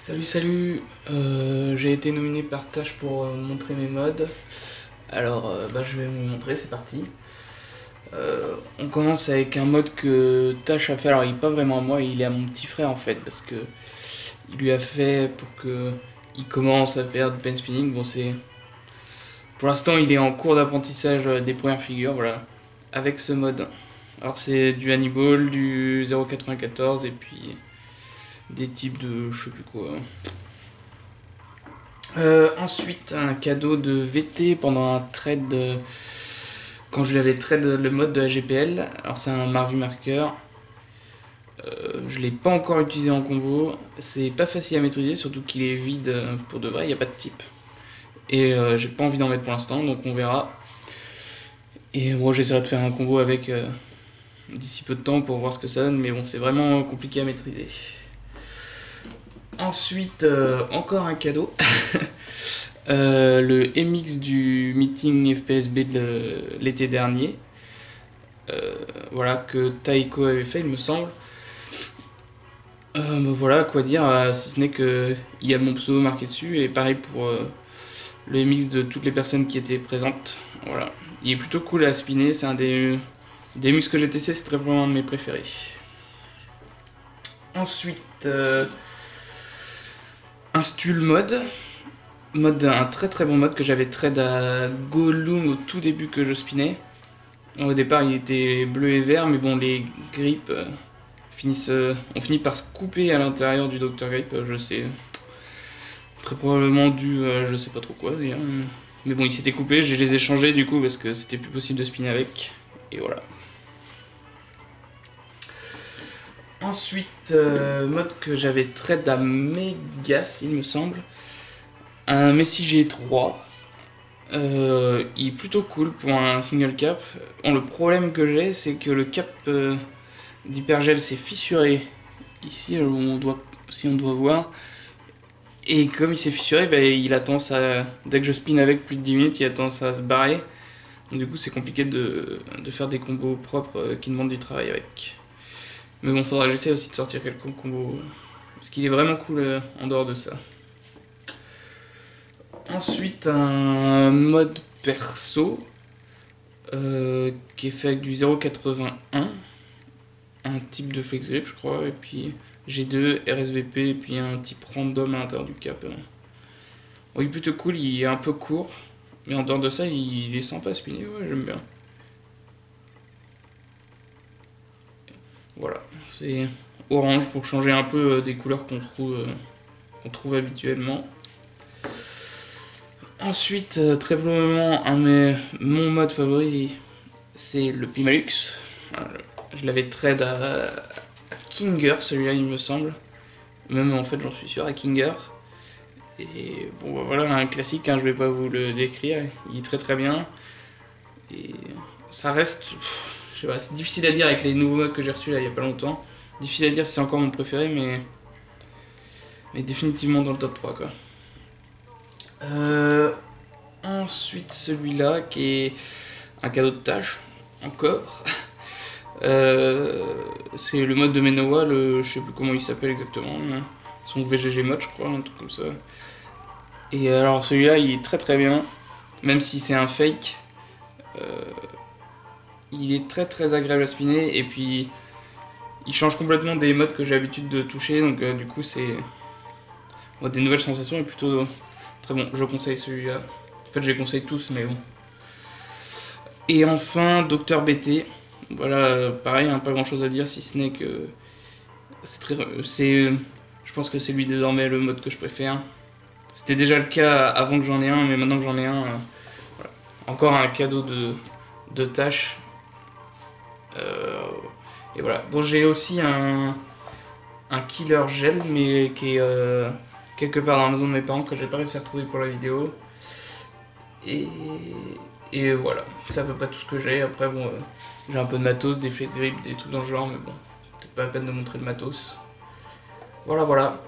Salut, j'ai été nominé par Tâche pour montrer mes mods. Alors je vais vous montrer, c'est parti. On commence avec un mode que Tâche a fait, alors il n'est pas vraiment à moi, il est à mon petit frère en fait, parce que il lui a fait pour que il commence à faire du pen spinning. Bon, c'est pour l'instant il est en cours d'apprentissage des premières figures, voilà, avec ce mode. Alors c'est du Hannibal, du 0,94 et puis des types de je sais plus quoi. Ensuite, un cadeau de VT pendant un trade, quand je lui avais trade le mode de la GPL. Alors c'est un Marvu Marker. Je l'ai pas encore utilisé en combo. C'est pas facile à maîtriser, surtout qu'il est vide pour de vrai, il n'y a pas de type. Et j'ai pas envie d'en mettre pour l'instant, donc on verra. Et moi j'essaierai de faire un combo avec d'ici peu de temps pour voir ce que ça donne, mais bon, c'est vraiment compliqué à maîtriser. Ensuite, encore un cadeau. Le MX du meeting FPSB de l'été dernier. Voilà, que Taiko avait fait, il me semble. Voilà, quoi dire, si ce n'est qu'il y a mon pseudo marqué dessus, et pareil pour le MX de toutes les personnes qui étaient présentes. Voilà, il est plutôt cool à spinner, c'est un des MX que j'ai testé, c'est très vraiment un de mes préférés. Ensuite, un Stul mode. Un très bon mode que j'avais trade à Gollum au tout début que je spinnais. Au départ il était bleu et vert, mais bon, les grips on finit par se couper à l'intérieur du Dr Grip, je sais. Très probablement dû je sais pas trop quoi d'ailleurs. Mais bon, il s'était coupé, je les ai changés du coup parce que c'était plus possible de spinner avec. Et voilà. Ensuite, mode que j'avais trade à Megas, il me semble. Un Messi G3. Il est plutôt cool pour un single cap. Bon, le problème que j'ai, c'est que le cap d'hypergel s'est fissuré ici, si on doit voir. Et comme il s'est fissuré, il a tendance à, dès que je spin avec plus de 10 minutes, il a tendance à se barrer. Donc, du coup, c'est compliqué de faire des combos propres qui demandent du travail avec. Mais bon, faudra que j'essaie aussi de sortir quelques combos, parce qu'il est vraiment cool en dehors de ça. Ensuite, un mode perso qui est fait avec du 0,81, un type de flex grip je crois, et puis G2, RSVP, et puis un type random à l'intérieur du cap. Bon, il est plutôt cool, il est un peu court, mais en dehors de ça, il est sympa à spinner, ouais, j'aime bien. Voilà, c'est orange pour changer un peu des couleurs qu'on trouve habituellement. Ensuite, très probablement, mon mode favori, c'est le Pimalux. Je l'avais trade à Kinger, celui-là, il me semble. Même en fait, j'en suis sûr, à Kinger. Et bon, voilà, un classique, hein, je vais pas vous le décrire. Il est très bien. Et ça reste, je sais pas, c'est difficile à dire avec les nouveaux modes que j'ai reçus là il y a pas longtemps. Difficile à dire si c'est encore mon préféré, mais définitivement dans le top 3 quoi. Ensuite celui-là qui est un cadeau de Tâche, encore. C'est le mode de Menoa, je sais plus comment il s'appelle exactement, son VGG mode je crois, un truc comme ça. Et alors celui-là il est très bien, même si c'est un fake. Il est très agréable à spinner, et puis il change complètement des modes que j'ai l'habitude de toucher, donc du coup c'est des nouvelles sensations et plutôt très bon. Je conseille celui-là. En fait, je les conseille tous, mais bon. Et enfin, Dr BT. Voilà, pareil, hein, pas grand chose à dire si ce n'est que je pense que c'est lui désormais le mode que je préfère. C'était déjà le cas avant que j'en ai un, mais maintenant que j'en ai un, voilà. Encore un cadeau de Tâche. Et voilà. Bon, j'ai aussi un killer gel, mais qui est quelque part dans la maison de mes parents, que j'ai pas réussi à retrouver pour la vidéo. Et voilà, c'est à peu près tout ce que j'ai. Après, bon, j'ai un peu de matos, des flex grip, des trucs dans le genre, mais bon, peut-être pas la peine de montrer le matos. Voilà.